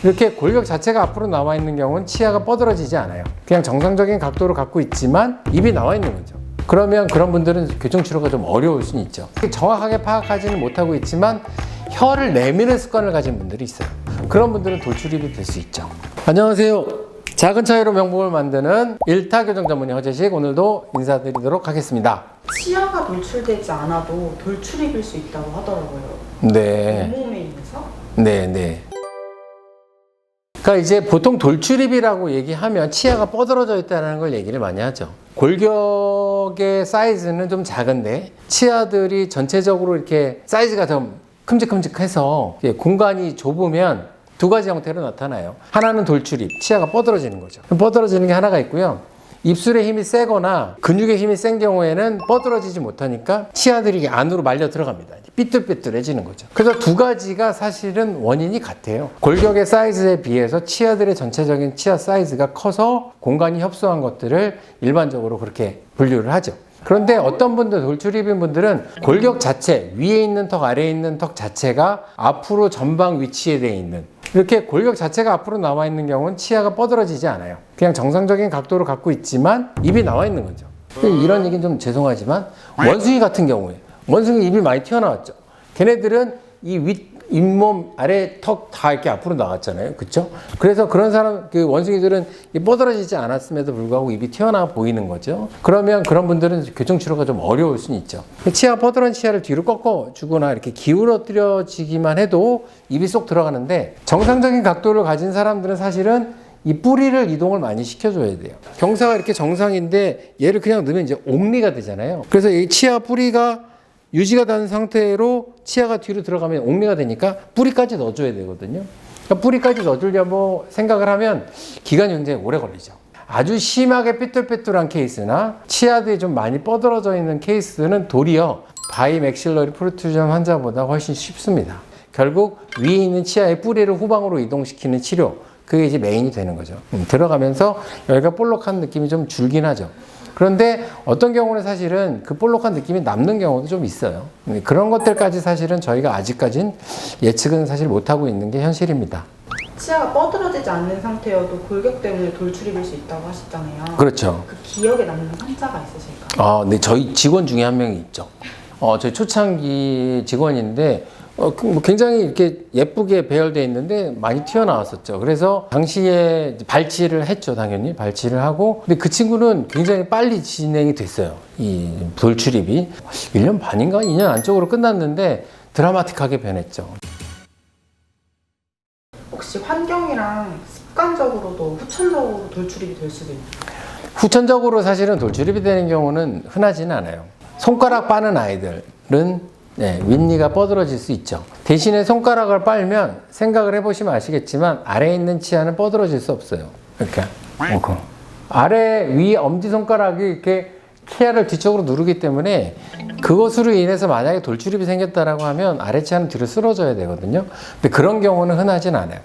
이렇게 골격 자체가 앞으로 나와 있는 경우는 치아가 뻗어지지 않아요. 그냥 정상적인 각도를 갖고 있지만 입이 나와 있는 거죠. 그러면 그런 분들은 교정치료가 좀 어려울 수는 있죠. 정확하게 파악하지는 못하고 있지만 혀를 내미는 습관을 가진 분들이 있어요. 그런 분들은 돌출입이 될 수 있죠. 안녕하세요. 작은 차이로 명복을 만드는 일타 교정 전문의 허재식, 오늘도 인사드리도록 하겠습니다. 치아가 돌출되지 않아도 돌출입일 수 있다고 하더라고요. 네. 온몸에 있어서? 네. 그러니까 이제 보통 돌출입이라고 얘기하면 치아가 뻗어져 있다는 걸 얘기를 많이 하죠. 골격의 사이즈는 좀 작은데 치아들이 전체적으로 이렇게 사이즈가 좀 큼직큼직해서 공간이 좁으면 두 가지 형태로 나타나요. 하나는 돌출입, 치아가 뻗어지는 거죠. 뻗어지는 게 하나가 있고요. 입술의 힘이 세거나 근육의 힘이 센 경우에는 뻗어지지 못하니까 치아들이 안으로 말려 들어갑니다. 삐뚤삐뚤해지는 거죠. 그래서 두 가지가 사실은 원인이 같아요. 골격의 사이즈에 비해서 치아들의 전체적인 치아 사이즈가 커서 공간이 협소한 것들을 일반적으로 그렇게 분류를 하죠. 그런데 어떤 분들, 돌출입인 분들은 골격 자체, 위에 있는 턱, 아래에 있는 턱 자체가 앞으로 전방 위치에 되어 있는, 이렇게 골격 자체가 앞으로 나와 있는 경우는 치아가 뻗어지지 않아요. 그냥 정상적인 각도를 갖고 있지만 입이 나와 있는 거죠. 이런 얘기는 좀 죄송하지만 원숭이 같은 경우에, 원숭이 입이 많이 튀어나왔죠. 걔네들은 이 잇몸, 아래 턱 다 이렇게 앞으로 나갔잖아요. 그쵸? 그래서 그런 사람, 그 원숭이들은 뻗어지지 않았음에도 불구하고 입이 튀어나와 보이는 거죠. 그러면 그런 분들은 교정치료가 좀 어려울 수는 있죠. 치아 뻗어진 치아를 뒤로 꺾어주거나 이렇게 기울어뜨려지기만 해도 입이 쏙 들어가는데, 정상적인 각도를 가진 사람들은 사실은 이 뿌리를 이동을 많이 시켜줘야 돼요. 경사가 이렇게 정상인데 얘를 그냥 넣으면 이제 옥리가 되잖아요. 그래서 이 치아 뿌리가 유지가 된 상태로 치아가 뒤로 들어가면 옥리가 되니까 뿌리까지 넣어줘야 되거든요. 그러니까 뿌리까지 넣어주려고 생각을 하면 기간이 굉장히 오래 걸리죠. 아주 심하게 삐뚤삐뚤한 케이스나 치아들이 좀 많이 뻗어져 있는 케이스는 도리어 바이맥실러리 프로투전 환자보다 훨씬 쉽습니다. 결국 위에 있는 치아의 뿌리를 후방으로 이동시키는 치료, 그게 이제 메인이 되는 거죠. 들어가면서 여기가 볼록한 느낌이 좀 줄긴 하죠. 그런데 어떤 경우는 사실은 그 볼록한 느낌이 남는 경우도 좀 있어요. 그런 것들까지 사실은 저희가 아직까진 예측은 사실 못하고 있는 게 현실입니다. 치아가 뻗어지지 않는 상태여도 골격 때문에 돌출입일 수 있다고 하시잖아요. 그렇죠. 그 기억에 남는 환자가 있으실까요? 네, 저희 직원 중에 한 명이 있죠. 저희 초창기 직원인데 굉장히 이렇게 예쁘게 배열되어 있는데 많이 튀어나왔었죠. 그래서 당시에 발치를 했죠, 당연히. 발치를 하고. 근데 그 친구는 굉장히 빨리 진행이 됐어요. 이 돌출입이. 1년 반인가? 2년 안쪽으로 끝났는데 드라마틱하게 변했죠. 혹시 환경이랑 습관적으로도 후천적으로 돌출입이 될 수도 있나요? 후천적으로 사실은 돌출입이 되는 경우는 흔하지는 않아요. 손가락 빠는 아이들은 윗니가 뻗어질 수 있죠. 대신에 손가락을 빨면 생각을 해보시면 아시겠지만 아래에 있는 치아는 뻗어질 수 없어요. 이렇게. 아래 위 엄지손가락이 이렇게 치아를 뒤쪽으로 누르기 때문에 그것으로 인해서 만약에 돌출입이 생겼다라고 하면 아래 치아는 뒤로 쓰러져야 되거든요. 근데 그런 경우는 흔하진 않아요.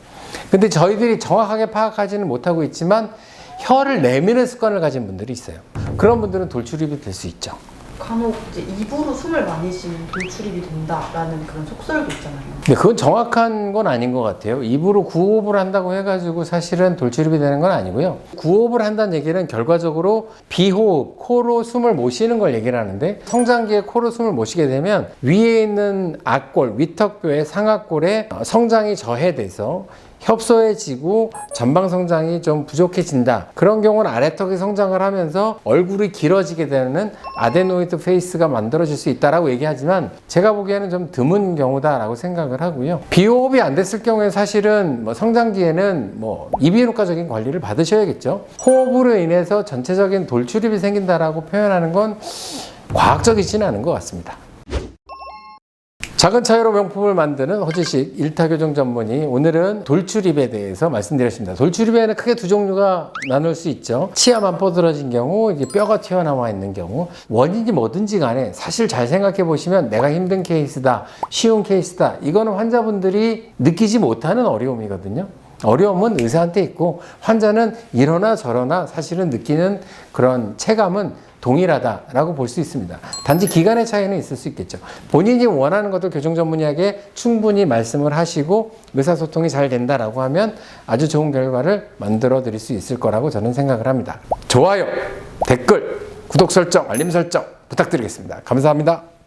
근데 저희들이 정확하게 파악하지는 못하고 있지만 혀를 내미는 습관을 가진 분들이 있어요. 그런 분들은 돌출입이 될 수 있죠. 간혹 이제 입으로 숨을 많이 쉬면 돌출입이 된다라는 그런 속설도 있잖아요. 근데 그건 정확한 건 아닌 것 같아요. 입으로 구호흡을 한다고 해가지고 사실은 돌출입이 되는 건 아니고요. 구호흡을 한다는 얘기는 결과적으로 비호흡, 코로 숨을 못 쉬는 걸 얘기를 하는데, 성장기에 코로 숨을 못 쉬게 되면 위에 있는 악골, 위턱뼈의 상악골에 성장이 저해돼서 협소해지고 전방 성장이 좀 부족해진다. 그런 경우는 아래턱이 성장을 하면서 얼굴이 길어지게 되는 아데노이드 페이스가 만들어질 수 있다라고 얘기하지만 제가 보기에는 좀 드문 경우다라고 생각을 하고요. 비호흡이 안 됐을 경우에 사실은 성장기에는 이비인후과적인 관리를 받으셔야겠죠. 호흡으로 인해서 전체적인 돌출입이 생긴다라고 표현하는 건 과학적이지는 않은 것 같습니다. 작은 차이로 명품을 만드는 허재식 일타교정 전문의, 오늘은 돌출입에 대해서 말씀드렸습니다. 돌출입에는 크게 두 종류가 나눌 수 있죠. 치아만 뻗어진 경우, 이게 뼈가 튀어나와 있는 경우, 원인이 뭐든지 간에 사실 잘 생각해 보시면 내가 힘든 케이스다, 쉬운 케이스다, 이거는 환자분들이 느끼지 못하는 어려움이거든요. 어려움은 의사한테 있고 환자는 이러나 저러나 사실은 느끼는 그런 체감은 동일하다라고 볼 수 있습니다. 단지 기간의 차이는 있을 수 있겠죠. 본인이 원하는 것들 교정전문의에게 충분히 말씀을 하시고 의사소통이 잘 된다라고 하면 아주 좋은 결과를 만들어 드릴 수 있을 거라고 저는 생각을 합니다. 좋아요, 댓글, 구독 설정, 알림 설정 부탁드리겠습니다. 감사합니다.